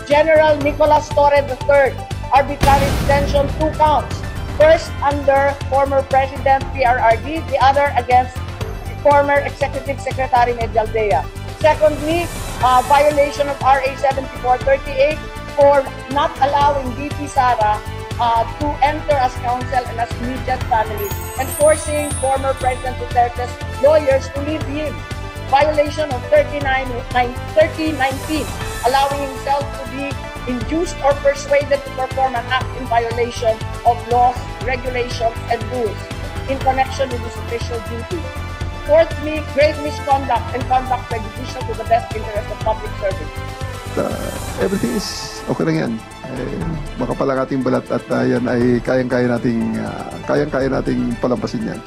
General Nicolas Torre III, arbitrary detention, 2 counts. First under former President PRRD, the other against former Executive Secretary Medialdea. Secondly, violation of RA 7438 for not allowing VP Sara to enter as counsel and as immediate family, and forcing former President Duterte's lawyers to leave him. Violation of 3019, allowing himself to be induced or persuaded to perform an act in violation of laws, regulations, and rules in connection with his official duty. Fourthly, grave misconduct and conduct prejudicial to the best interest of public servants. Everything is okay lang yan. Makapalang ating balat at yan ay kayang-kaya nating palampasin yan.